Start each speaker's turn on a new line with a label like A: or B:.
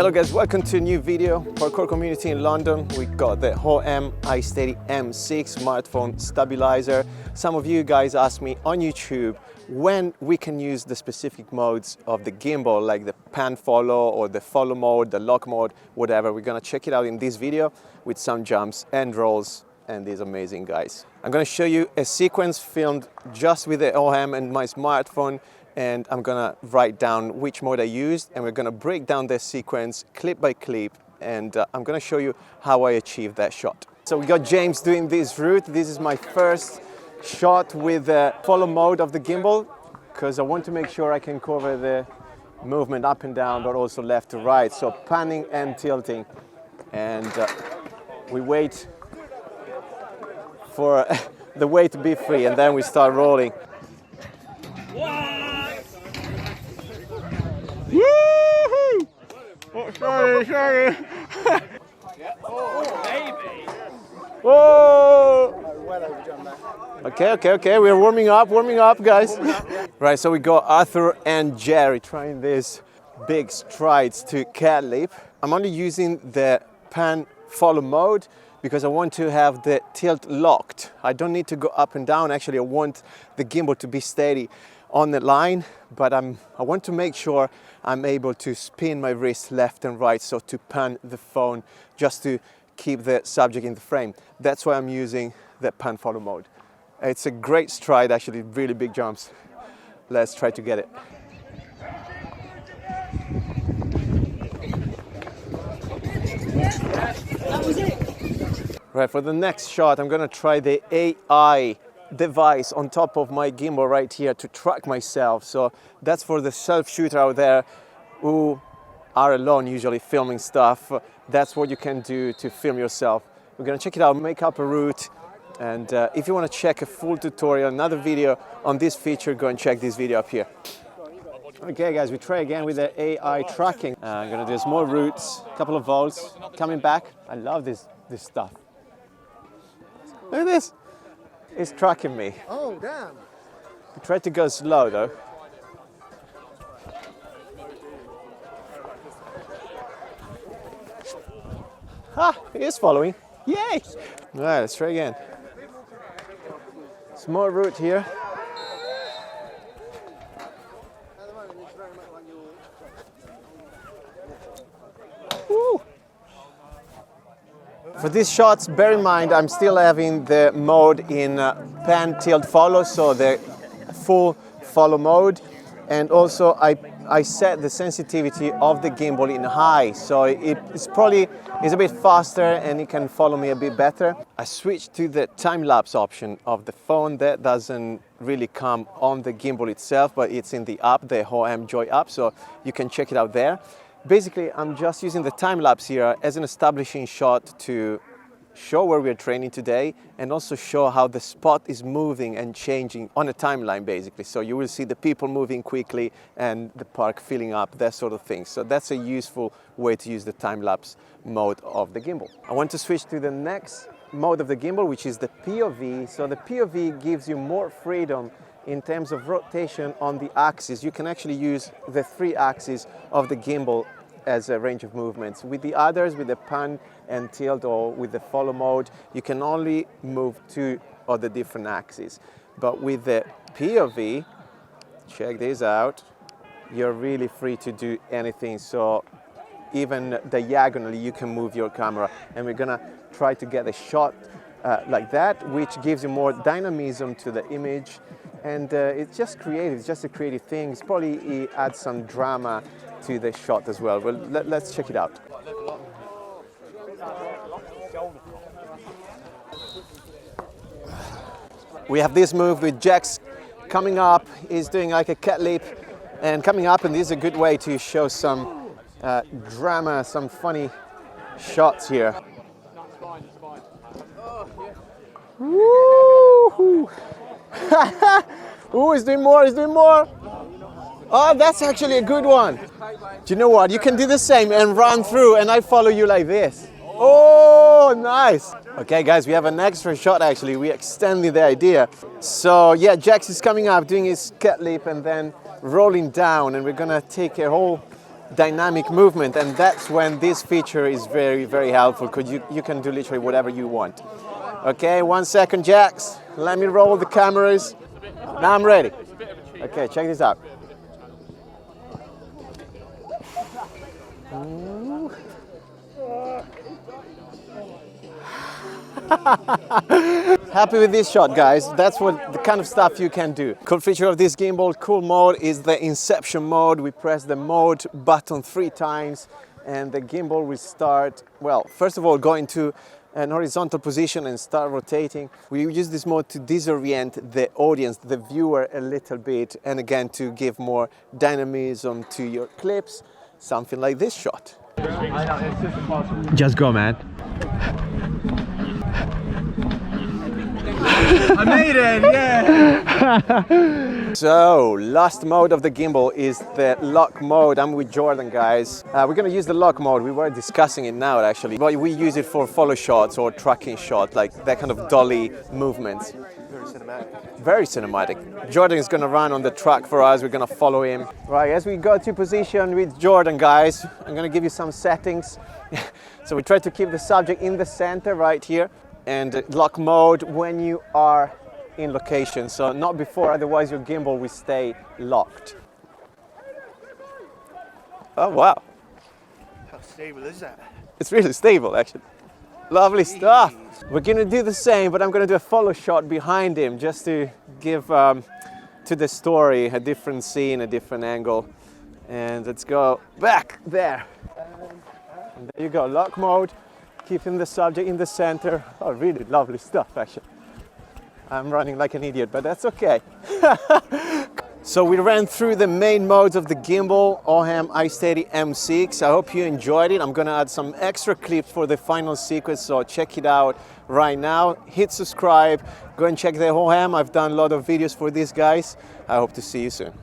A: Hello guys, welcome to a new video. Parkour community in London. We got the Hohem iSteady M6 smartphone stabilizer. Some of you guys asked me on YouTube when we can use the specific modes of the gimbal, like the pan follow or the follow mode, the lock mode, whatever. We're gonna check it out in this video with some jumps and rolls and these amazing guys. I'm gonna show you a sequence filmed just with the Hohem and my smartphone, and I'm gonna write down which mode I used, and we're gonna break down the sequence clip by clip, and I'm gonna show you how I achieved that shot. So we got James doing this route. This is my first shot with the follow mode of the gimbal, because I want to make sure I can cover the movement up and down, but also left to right, so panning and tilting. And we wait for the weight to be free, and then we start rolling. Woo-hoo! Oh, sorry.
B: Oh, baby.
A: Whoa! Okay. We're warming up, guys. Right, so we got Arthur and Jerry trying these big strides to cat leap. I'm only using the pan follow mode because I want to have the tilt locked. I don't need to go up and down. Actually, I want the gimbal to be steady on the line, but I want to make sure I'm able to spin my wrist left and right, so to pan the phone just to keep the subject in the frame. That's why I'm using the pan follow mode. It's a great stride, actually, really big jumps. Let's try to get it.
B: That was it.
A: Right, for the next shot, I'm gonna try the AI device on top of my gimbal right here to track myself. So that's for the self-shooter out there who are alone usually filming stuff. That's what you can do to film yourself. We're gonna check it out, make up a route, and if you want to check a full tutorial, another video on this feature, go and check this video up here. Okay guys, we try again with the AI tracking. I'm gonna do small routes, a couple of volts, coming back. I love this stuff. Look at this. It's tracking me.
C: Oh, damn.
A: I tried to go slow though. Ha! It is following. Yay! All right, let's try again. Small route here. Woo! For these shots, bear in mind I'm still having the mode in pan tilt follow, so the full follow mode, and also I set the sensitivity of the gimbal in high, so it's a bit faster and it can follow me a bit better. I switched to the time-lapse option of the phone. That doesn't really come on the gimbal itself, but it's in the app, the Hohem Joy app, so you can check it out there. Basically, I'm just using the time-lapse here as an establishing shot to show where we're training today, and also show how the spot is moving and changing on a timeline, basically. So you will see the people moving quickly and the park filling up, that sort of thing. So that's a useful way to use the time-lapse mode of the gimbal. I want to switch to the next mode of the gimbal, which is the POV. So the POV gives you more freedom in terms of rotation on the axis. You can actually use the 3 axes of the gimbal as a range of movements. With the others, with the pan and tilt or with the follow mode, you can only move 2 of the different axes. But with the POV, check this out, you're really free to do anything. So even diagonally, you can move your camera. And we're gonna try to get a shot like that, which gives you more dynamism to the image. And it's just creative, it's just a creative thing. It's probably it adds some drama to the shot as well. Well, let's check it out. We have this move with Jax coming up. He's doing like a cat leap and coming up, and this is a good way to show some drama, some funny shots here. Woo! Ooh, he's doing more, Oh, that's actually a good one. Do you know what? You can do the same and run through, and I follow you like this. Oh, nice. Okay, guys, we have an extra shot, actually. We extended the idea. So, yeah, Jax is coming up, doing his cat leap, and then rolling down, and we're gonna take a whole dynamic movement, and that's when this feature is very, very helpful, because you can do literally whatever you want. Okay, 1 second, Jax. Let me roll the cameras. Now I'm ready. Okay, check this out. Happy with this shot, guys. That's what the kind of stuff you can do. Cool feature of this gimbal, cool mode, is the Inception mode. We press the mode button 3 times and the gimbal will start, well, first of all, go into an horizontal position and start rotating. We use this mode to disorient the audience, the viewer, a little bit, and again to give more dynamism to your clips. Something like this shot.
C: Just go, man.
B: I made it, yeah!
A: So, last mode of the gimbal is the lock mode. I'm with Jordan, guys. We're gonna use the lock mode. We were discussing it now, actually. But we use it for follow shots or tracking shot, like that kind of dolly movements.
B: Very cinematic.
A: Very cinematic. Jordan is gonna run on the track for us. We're gonna follow him. Right, as we go to position with Jordan, guys, I'm gonna give you some settings. So we try to keep the subject in the center right here. And lock mode when you are in location, so not before, otherwise your gimbal will stay locked. Oh wow.
B: How stable is that?
A: It's really stable, actually. Lovely stuff. We're gonna do the same, but I'm gonna do a follow shot behind him just to give to the story a different scene, a different angle. And let's go back there. And there you go, lock mode. Keeping the subject in the center. Oh, really lovely stuff, actually. I'm running like an idiot, but that's okay. So we ran through the main modes of the gimbal, Hohem iSteady M6. I hope you enjoyed it. I'm gonna add some extra clips for the final sequence, so check it out right now. Hit subscribe, go and check the Hohem. I've done a lot of videos for these guys. I hope to see you soon.